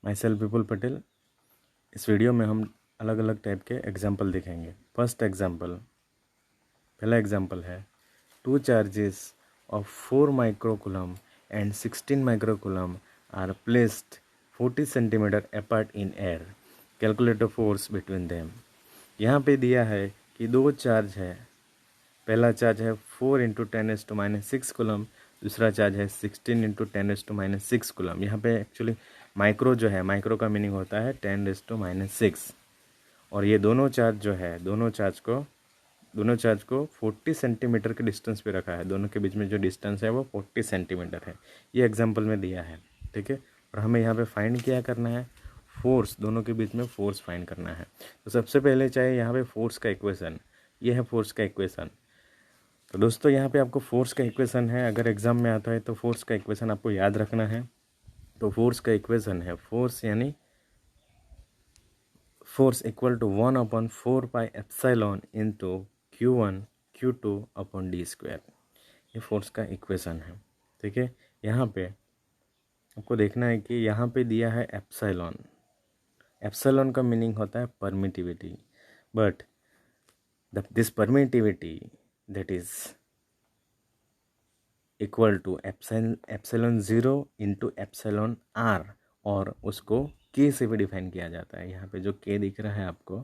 My self विपुल पटेल। इस video में हम अलग अलग टाइप के एग्जाम्पल देखेंगे। फर्स्ट एग्जाम्पल, पहला एग्जाम्पल है 2 charges of 4 microcoulomb and 16 microcoulomb are placed 40 centimetre apart in air, calculate the force between them. यहाँ पे दिया है कि 2 चार्ज है। पहला चार्ज है 4 × 10⁻⁶ कूलम, दूसरा चार्ज है 16 × 10⁻⁶ कूलम। यहाँ पे एक्चुअली माइक्रो जो है, माइक्रो का मीनिंग होता है 10⁻⁶। और ये दोनों चार्ज जो है, दोनों चार्ज को 40 सेंटीमीटर के डिस्टेंस पे रखा है। दोनों के बीच में जो डिस्टेंस है वो 40 सेंटीमीटर है। ये एग्जाम्पल में दिया है, ठीक है। और हमें यहाँ पे फाइंड क्या करना है, फोर्स, दोनों के बीच में फोर्स फाइंड करना है। तो सबसे पहले चाहिए यहाँ पे फोर्स का इक्वेशन। ये है फोर्स का इक्वेशन। तो दोस्तों यहाँ पे आपको फोर्स का इक्वेशन है, अगर एग्जाम में आता है तो फोर्स का इक्वेशन आपको याद रखना है। तो फोर्स का इक्वेशन है, फोर्स यानी force equal to 1/4 pi epsilon into Q1 Q2 upon d²। ये फोर्स का इक्वेशन है, ठीक है। यहाँ पे आपको देखना है कि यहाँ पे दिया है एप्सिलॉन। एप्सिलॉन का मीनिंग होता है permittivity, but this permittivity that is equal to epsilon 0 into epsilon r, और उसको k से भी डिफाइन किया जाता है। यहाँ पे जो k दिख रहा है आपको,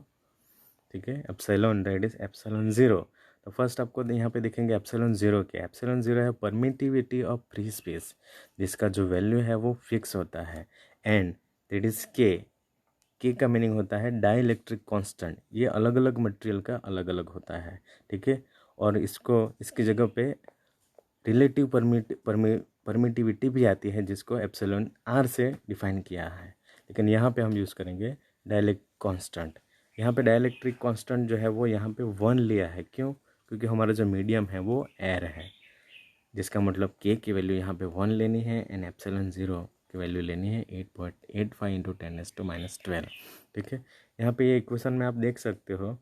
ठीक है, एप्सिलॉन दैट इज एप्सिलॉन 0। तो फर्स्ट आपको यहाँ पे दिखेंगे एप्सिलॉन 0 के। एप्सिलॉन 0 है परमिटिविटी ऑफ फ्री स्पेस, जिसका जो वैल्यू है वो फिक्स होता है। एंड दैट इज के का मीनिंग होता है डाइलेक्ट्रिक कांस्टेंट। ये अलग अलग मटेरियल का अलग अलग होता है, ठीक है। और इसकी जगह पे रिलेटिव परमिटिविटी भी आती है, जिसको एप्सिलॉन r से डिफाइन किया है। लेकिन यहाँ पे हम यूज़ करेंगे डाइलेक्ट्रिक कांस्टेंट। यहाँ पे डाइलेक्ट्रिक कांस्टेंट जो है वो यहाँ पे 1 लिया है। क्यों? क्योंकि हमारा जो मीडियम है वो एयर है, जिसका मतलब k की वैल्यू यहाँ पे 1 लेनी है एंड एप्सिलॉन 0 की वैल्यू लेनी है 8.85 × 10⁻12, ठीक है। यहाँ पे ये इक्वेशन में आप देख सकते हो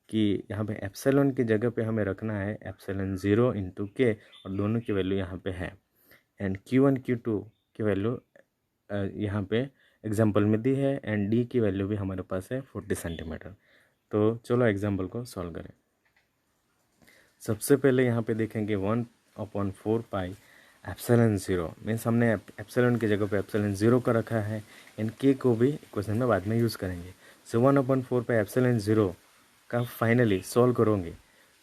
कि यहाँ पे एप्सिलॉन की जगह पे हमें रखना है एप्सिलॉन 0 इंटू के, और दोनों की वैल्यू यहाँ पे है। एंड Q1 Q2 की वैल्यू यहाँ पे एग्जाम्पल में दी है, एंड D की वैल्यू भी हमारे पास है 40 सेंटीमीटर। तो चलो एग्जाम्पल को सॉल्व करें। सबसे पहले यहाँ पे देखेंगे 1/4 पाई एप्सिलॉन 0 मीन्स हमने एप्सिलॉन की जगह पे एप्सिलॉन 0 का रखा है, एंड के को भी इक्वेशन में बाद में यूज़ करेंगे। सो 1/4 पाई एप्सिलॉन 0 का फाइनली सॉल्व करोगे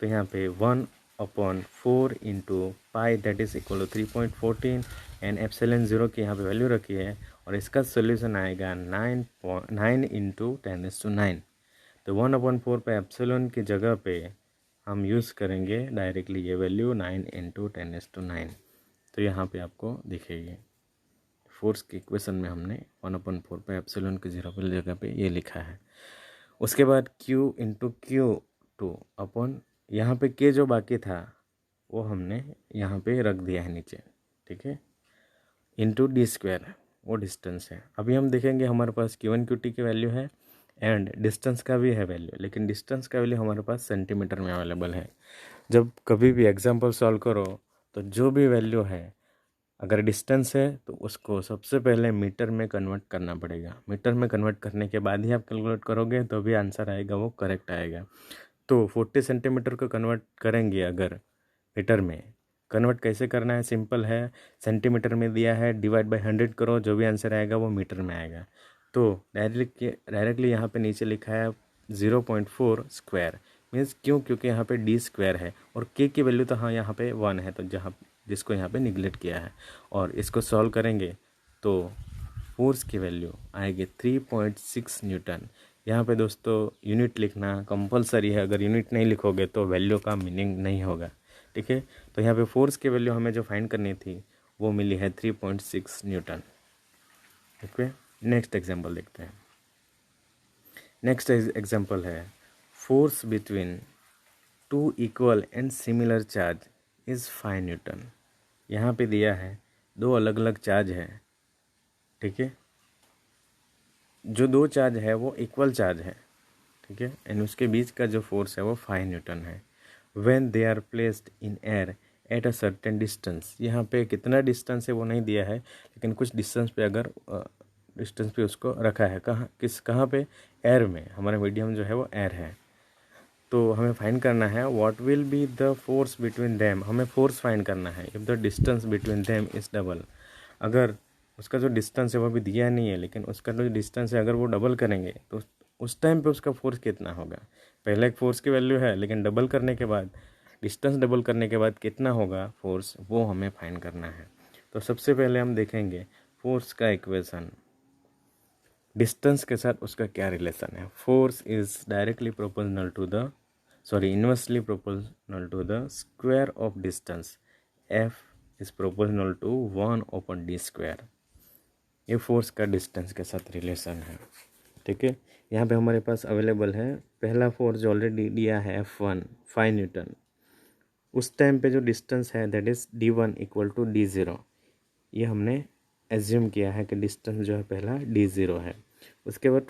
तो यहाँ पे 1/4 into pi that is equal to 3.14, and epsilon 0 की यहाँ पे वैल्यू रखी है, और इसका सोल्यूशन आएगा 9 × 10⁹। तो 1/4 पे एप्सिलॉन की जगह पे हम यूज़ करेंगे डायरेक्टली ये वैल्यू 9 × 10⁹। तो यहाँ पे आपको दिखेगी फोर्स के इक्वेशन में हमने 1/4 पे एप्सिलॉन की जगह पे ये लिखा है। उसके बाद Q × Q2 अपॉन यहाँ पे K जो बाकी था वो हमने यहाँ पे रख दिया है नीचे, ठीक है, इंटू d², वो डिस्टेंस है। अभी हम देखेंगे हमारे पास Q1 Q2 की वैल्यू है एंड डिस्टेंस का भी है वैल्यू, लेकिन डिस्टेंस का वैल्यू हमारे पास सेंटीमीटर में अवेलेबल है। जब कभी भी एग्जाम्पल सॉल्व करो तो जो भी वैल्यू है, अगर डिस्टेंस है तो उसको सबसे पहले मीटर में कन्वर्ट करना पड़ेगा। मीटर में कन्वर्ट करने के बाद ही आप कैलकुलेट करोगे तो भी आंसर आएगा वो करेक्ट आएगा। तो 40 सेंटीमीटर को कन्वर्ट करेंगे अगर मीटर में, कन्वर्ट कैसे करना है, सिंपल है, सेंटीमीटर में दिया है, डिवाइड बाय 100 करो, जो भी आंसर आएगा वो मीटर में आएगा। तो डायरेक्टली यहाँ पे नीचे लिखा है 0.4 स्क्वायर मीन्स क्यों, क्योंकि यहाँ पे d² है और k की वैल्यू तो हाँ यहाँ पे 1 है, तो जिसको यहाँ पे निगलेक्ट किया है। और इसको सॉल्व करेंगे तो फोर्स की वैल्यू आएगी 3.6 न्यूटन। यहाँ पे दोस्तों यूनिट लिखना कंपलसरी है, अगर यूनिट नहीं लिखोगे तो वैल्यू का मीनिंग नहीं होगा, ठीक है। तो यहाँ पे फोर्स की वैल्यू हमें जो फाइंड करनी थी वो मिली है 3.6 न्यूटन, ठीक है। नेक्स्ट एग्जाम्पल देखते हैं। नेक्स्ट एग्जाम्पल है force between 2 equal and similar charge is 5 Newton. यहाँ पे दिया है 2 अलग अलग चार्ज है, ठीक है। जो 2 चार्ज है वो इक्वल चार्ज है, ठीक है, एंड उसके बीच का जो फोर्स है वो 5 न्यूटन है। When they are placed in air at a certain distance. यहाँ पे कितना डिस्टेंस है वो नहीं दिया है, लेकिन कुछ डिस्टेंस पे अगर डिस्टेंस पे उसको रखा है। कहाँ पे? एयर में। हमारा मीडियम जो है वो एयर है। तो हमें फाइंड करना है what will be the force between them. हमें फोर्स फाइंड करना है if the distance between them is double. अगर उसका जो डिस्टेंस है वो भी दिया नहीं है, लेकिन उसका जो डिस्टेंस है अगर वो डबल करेंगे तो उस टाइम पे उसका फोर्स कितना होगा। पहले एक फोर्स की वैल्यू है, लेकिन डबल करने के बाद, डिस्टेंस डबल करने के बाद कितना होगा फोर्स, वो हमें फाइंड करना है। तो सबसे पहले हम देखेंगे फोर्स का इक्वेशन, डिस्टेंस के साथ उसका क्या रिलेशन है। Force is directly proportional to the inversely proportional to the square of distance. F is proportional to 1/d²। ये फोर्स का डिस्टेंस के साथ रिलेशन है। ठीक है, यहाँ पे हमारे पास अवेलेबल है पहला फोर्स जो ऑलरेडी दिया है F1 5 न्यूटन। उस टाइम पे जो डिस्टेंस है दैट इज़ d1 = d0। ये हमने एज्यूम किया है कि डिस्टेंस जो है पहला d0 है। उसके बाद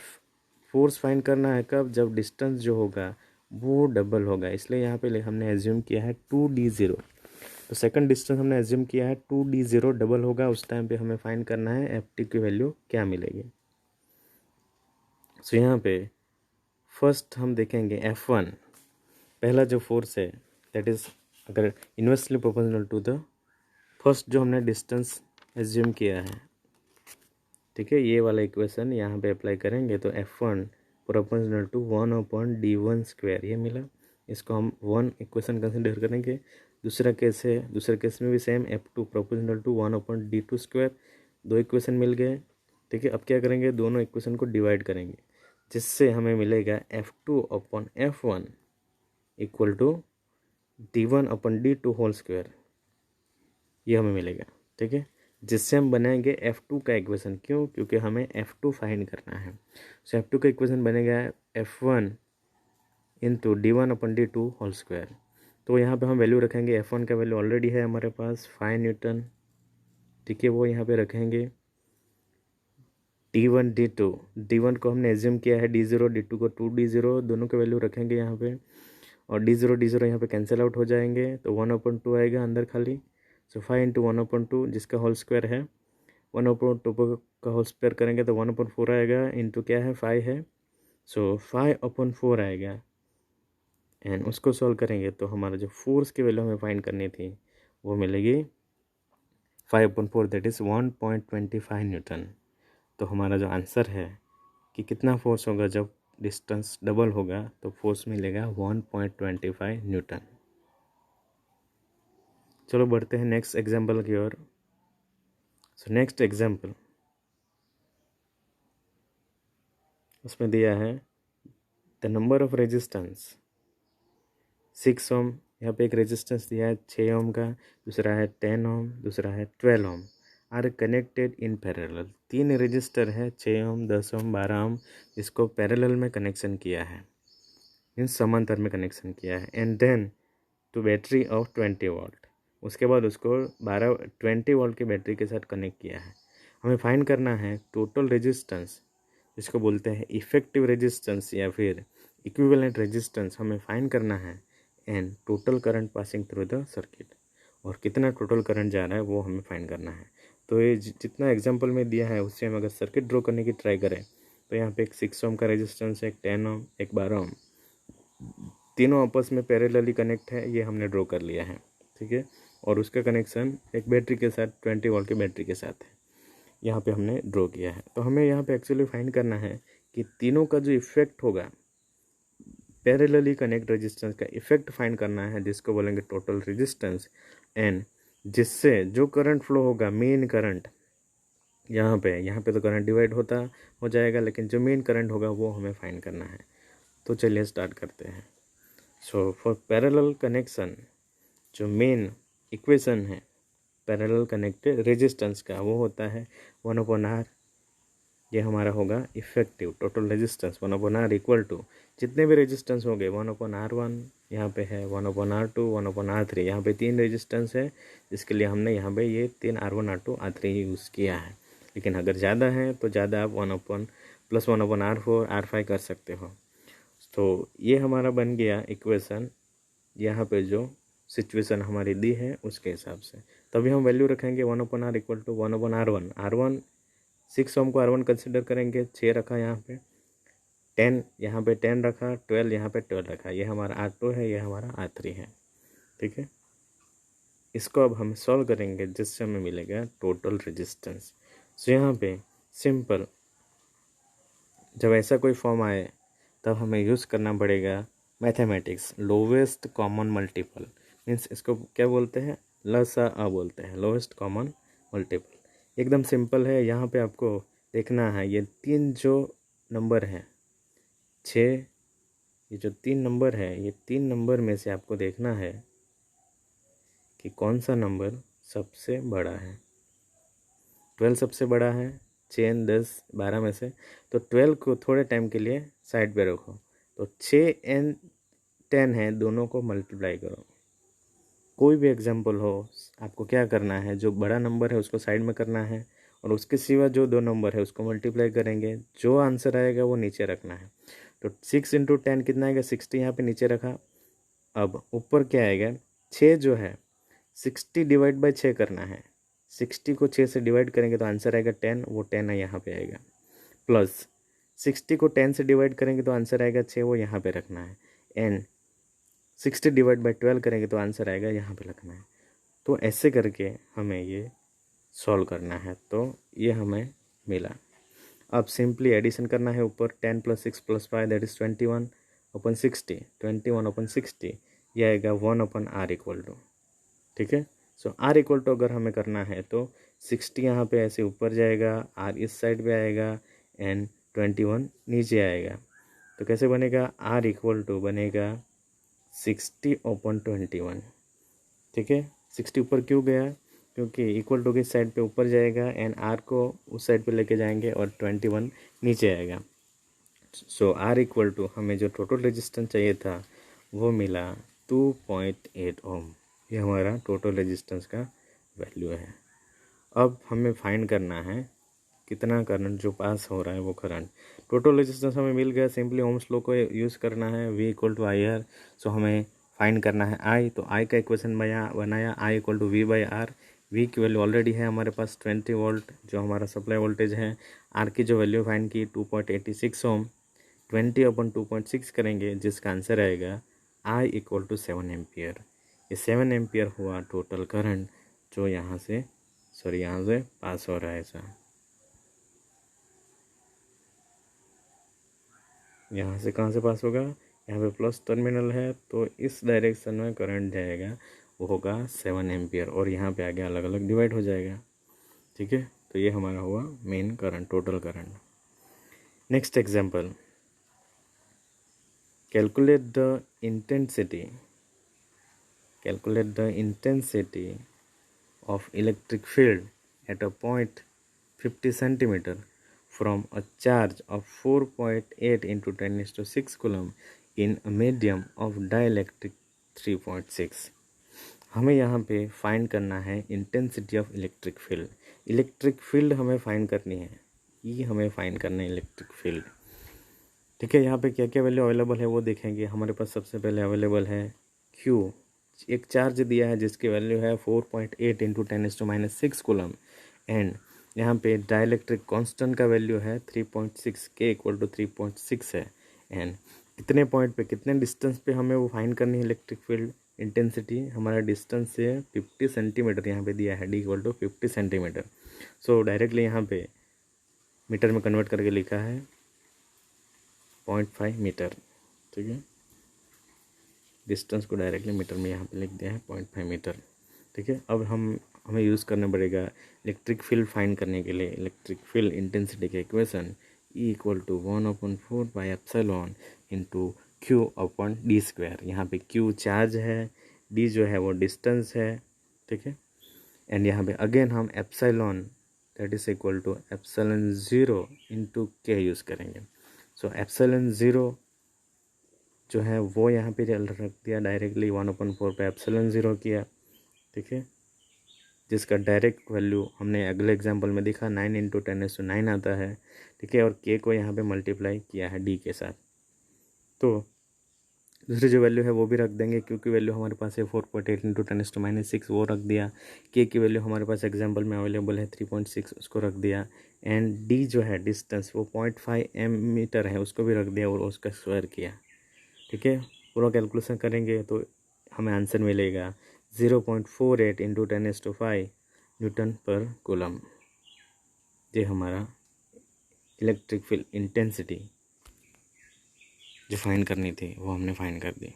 फोर्स फाइंड करना है कब? जब डिस्टेंस जो होगा वो डबल होगा, इसलिए यहाँ पे हमने एज्यूम किया है 2d0। तो सेकंड डिस्टेंस हमने एज्यूम किया है 2d0 डबल होगा, उस टाइम पे हमें फाइंड करना है ft की वैल्यू क्या मिलेगी। सो यहाँ पे फर्स्ट हम देखेंगे F1 पहला जो फोर्स है दैट इज़ अगर inversely proportional to the first जो हमने डिस्टेंस एज्यूम किया है। ठीक है, ये वाला इक्वेशन यहाँ पे अप्लाई करेंगे तो F1 प्रोपोर्शनल टू 1/d1², ये मिला। इसको हम 1 इक्वेशन कंसिडर करेंगे। दूसरा केस है, दूसरे केस में भी same F2 proportional to 1/d2²। दो इक्वेशन मिल गए। ठीक है, अब क्या करेंगे, दोनों इक्वेशन को डिवाइड करेंगे, जिससे हमें मिलेगा F2/F1 = d1/d2²। ये हमें मिलेगा। ठीक है, जिससे हम बनाएंगे F2 का इक्वेशन। क्यों? क्योंकि हमें F2 फाइंड करना है। सो F2 का इक्वेशन बनेगा F1 × d1/d2²। तो यहाँ पे हम वैल्यू रखेंगे, F1 का वैल्यू ऑलरेडी है हमारे पास 5 न्यूटन। ठीक है, वो यहाँ पे रखेंगे। d1 d1 को हमने एज्यूम किया है d0, d2 को 2d0, दोनों के वैल्यू रखेंगे यहाँ पे। और d0 यहाँ पे कैंसिल आउट हो जाएंगे, तो 1/2 आएगा अंदर खाली। सो 5 × 1/2 जिसका होल स्क्वायर है, 1/2 का होल स्क्वायर करेंगे तो 1/4 आएगा, इंटू क्या है 5 है। सो 5/4 आएगा। एंड उसको सॉल्व करेंगे तो हमारा जो फोर्स की वैल्यू हमें फाइंड करनी थी वो मिलेगी 5/4 दैट इज़ 1.25 न्यूटन। तो हमारा जो आंसर है कि कितना फोर्स होगा जब डिस्टेंस डबल होगा, तो फोर्स मिलेगा 1.25 न्यूटन। चलो बढ़ते हैं नेक्स्ट एग्जाम्पल की ओर। सो नेक्स्ट एग्जाम्पल, उसमें दिया है द नंबर ऑफ रेजिस्टेंस 6 ओम। यहाँ पे एक रेजिस्टेंस दिया है 6 ओम का, दूसरा है 10 ओम, दूसरा है 12 ohm. Are connected in parallel. 3 resistor है 6 ओम, 10 ओम, 12 ओम, इसको पैरेलल में कनेक्शन किया है, इन समांतर में कनेक्शन किया है। And then to battery of 20 volt. उसके बाद उसको 20 वोल्ट की बैटरी के साथ कनेक्ट किया है। हमें फाइंड करना है टोटल रेजिस्टेंस, जिसको बोलते हैं इफेक्टिव रेजिस्टेंस या फिर इक्विवेलेंट रेजिस्टेंस, हमें फाइंड करना है। And total current passing through the circuit, और कितना टोटल करंट जा रहा है वो हमें फाइंड करना है। तो ये जितना एग्जांपल में दिया है उससे हम अगर सर्किट ड्रॉ करने की ट्राई करें तो यहाँ पे एक 6 ओम का रेजिस्टेंस है, एक 10 ओम, एक 12 ओम, तीनों आपस में पैरेलली कनेक्ट है, ये हमने ड्रॉ कर लिया है। ठीक है, और उसका कनेक्शन एक बैटरी के साथ 20 वोल्ट की बैटरी के साथ है, यहाँ पे हमने ड्रॉ किया है। तो हमें यहाँ पे एक्चुअली फाइंड करना है कि तीनों का जो इफेक्ट होगा, पैरेलली कनेक्ट रेजिस्टेंस का इफेक्ट फाइंड करना है, जिसको बोलेंगे टोटल रेजिस्टेंस। एंड जिससे जो करंट फ्लो होगा, मेन करंट, यहाँ पे तो करंट डिवाइड हो जाएगा, लेकिन जो मेन करंट होगा वो हमें फाइंड करना है। तो चलिए स्टार्ट करते हैं। सो फॉर पैरेलल कनेक्शन, जो मेन इक्वेशन है पैरेलल कनेक्टेड रेजिस्टेंस का, वो होता है 1/R। ये हमारा होगा effective total resistance 1/R equal to जितने भी रेजिस्टेंस होंगे 1/R1, यहाँ पे है 1/R2, 1/R3। यहाँ पे 3 रेजिस्टेंस है, जिसके लिए हमने यहाँ पे ये 3 R1, R2, R3 यूज़ किया है। लेकिन अगर ज़्यादा है तो ज़्यादा आप 1/+1/R4, R5 कर सकते हो। तो ये हमारा बन गया इक्वेशन। यहाँ पे जो सिचुएशन हमारी दी है उसके हिसाब से। तभी हम वैल्यू रखेंगे 1/r equal to 1/r1। R1 6 ओम को R1 कंसिडर करेंगे, 6 रखा यहाँ पे, 10 यहाँ पे 10 रखा, 12 यहाँ पे 12 रखा। ये हमारा R2 है, ये हमारा R3 है। ठीक है, इसको अब हम सॉल्व करेंगे जिससे हमें मिलेगा टोटल रेजिस्टेंस। सो यहाँ पे सिंपल, जब ऐसा कोई फॉर्म आए तब हमें यूज़ करना पड़ेगा mathematics, lowest common multiple. Means इसको क्या बोलते हैं, लसा बोलते हैं, लोवेस्ट कॉमन मल्टीपल। एकदम सिंपल है। यहाँ पे आपको देखना है ये 3 जो नंबर हैं, 6, ये जो 3 नंबर है, ये 3 नंबर में से आपको देखना है कि कौन सा नंबर सबसे बड़ा है। 12 सबसे बड़ा है, 6, 10, 12 में से। तो 12 को थोड़े टाइम के लिए साइड पे रखो, तो 6 और 10 है, दोनों को मल्टीप्लाई करो। कोई भी एग्जाम्पल हो, आपको क्या करना है, जो बड़ा नंबर है उसको साइड में करना है और उसके सिवा जो 2 नंबर है उसको मल्टीप्लाई करेंगे। जो आंसर आएगा वो नीचे रखना है। तो 6 × 10 कितना आएगा, 60 यहाँ पे नीचे रखा। अब ऊपर क्या आएगा, 6 जो है 60 डिवाइड बाई 6 करना है। 60 को 6 से डिवाइड करेंगे तो आंसर आएगा 10, वो 10 है यहाँ पे आएगा। प्लस 60 को 10 से डिवाइड करेंगे तो आंसर आएगा 6, वो यहाँ पे रखना है। एंड 60 डिवाइड बाई 12 करेंगे तो आंसर आएगा यहाँ पे रखना है। तो ऐसे करके हमें ये सॉल्व करना है। तो ये हमें मिला। अब सिंपली एडिशन करना है ऊपर, 10 + 6 + 5 दैट इज़ 21/60। 21/60 ये आएगा 1/r इक्वल टू। ठीक है, सो r इक्वल टू अगर हमें करना है तो 60 यहाँ पे ऐसे ऊपर जाएगा, r इस साइड पे आएगा एंड 21 नीचे आएगा। तो कैसे बनेगा, r इक्वल टू बनेगा 60/21। ठीक है, 60 ऊपर क्यों गया, क्योंकि इक्वल टू की साइड पे ऊपर जाएगा एंड r को उस साइड पे लेके जाएंगे और 21 नीचे आएगा। सो r इक्वल टू हमें जो टोटल रेजिस्टेंस चाहिए था वो मिला 2.8 ओम। ये हमारा टोटल रेजिस्टेंस का वैल्यू है। अब हमें फाइंड करना है कितना करंट जो पास हो रहा है वो करंट। टोटल रेजिस्टेंस हमें मिल गया, सिंपली ओम्स लॉ को यूज़ करना है, V = IR। सो हमें फाइंड करना है I, तो I का इक्वेशन बनाया I = V/R। V की वैल्यू ऑलरेडी है हमारे पास 20 वोल्ट जो हमारा सप्लाई वोल्टेज है। R की जो वैल्यू फाइंड की 2.86 ओम, 20/2.6 करेंगे जिसका आंसर आएगा I = 7 एम्पियर। ये 7 एम्पियर हुआ टोटल करंट जो यहाँ से पास हो रहा है। ऐसा यहाँ से कहाँ से पास होगा, यहाँ पे प्लस टर्मिनल है तो इस डायरेक्शन में करंट जाएगा, वो होगा 7 एम्पियर और यहाँ पे आगे अलग अलग डिवाइड हो जाएगा। ठीक है, तो ये हमारा हुआ main current, total current. Next example, calculate the intensity of electric field at a point 50 centimeter from a charge of 4.8 × 10⁶ coulomb in a medium of dielectric 3.6। हमें यहाँ पे फाइंड करना है intensity of electric field. Electric field हमें find करनी है, ये हमें फाइंड करना है इलेक्ट्रिक फील्ड। ठीक है, यहाँ पे क्या क्या वैल्यू अवेलेबल है वो देखेंगे। हमारे पास सबसे पहले अवेलेबल है Q, एक चार्ज दिया है जिसकी वैल्यू है 4.8 × 10⁻⁶ कूलम एंड यहाँ पे डाइलेक्ट्रिक कांस्टेंट का वैल्यू है 3.6, K = 3.6 है। एंड कितने पॉइंट पे, कितने डिस्टेंस पे हमें वो फाइंड करनी है इलेक्ट्रिक फील्ड इंटेंसिटी। हमारा डिस्टेंस से 50 सेंटीमीटर यहाँ पे दिया है, D = 50 सेंटीमीटर। सो डायरेक्टली यहाँ पे मीटर में कन्वर्ट करके लिखा है 0.5 मीटर। ठीक है, डिस्टेंस को डायरेक्टली मीटर में यहाँ पे लिख दिया है 0.5 मीटर। ठीक है, अब हमें यूज़ करना पड़ेगा इलेक्ट्रिक फील्ड फाइंड करने के लिए इलेक्ट्रिक फील्ड इंटेंसिटी के इक्वेशन E = 1/4πε × Q/d²। यहाँ पे Q चार्ज है, D जो है वो डिस्टेंस है। ठीक है, एंड यहाँ पे अगेन हम epsilon that is equal to ε0 × K use करेंगे। सो ε0 जो है वो यहाँ पे रख दिया डायरेक्टली, 1/4πε0 किया। ठीक है, जिसका डायरेक्ट वैल्यू हमने अगले एग्जांपल में देखा 9 × 10⁹ आता है। ठीक है, और K को यहाँ पे मल्टीप्लाई किया है D के साथ। तो दूसरी जो वैल्यू है वो भी रख देंगे, क्योंकि वैल्यू हमारे पास है 4.8 इंटू 10⁻⁶, वो रख दिया। के की वैल्यू हमारे पास एग्जाम्पल में अवेलेबल है 3.6, उसको रख दिया। एंड डी जो है डिस्टेंस वो 0.5 मीटर है, उसको भी रख दिया और उसका स्क्वायर किया। ठीक है, पूरा कैलकुलेशन करेंगे तो हमें आंसर मिलेगा 0.48 इंटू 10⁵ न्यूटन पर कूलम। ये हमारा इलेक्ट्रिक फील्ड इंटेंसिटी जो फाइंड करनी थी वो हमने फाइंड कर दी।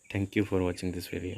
Thank you for watching this video.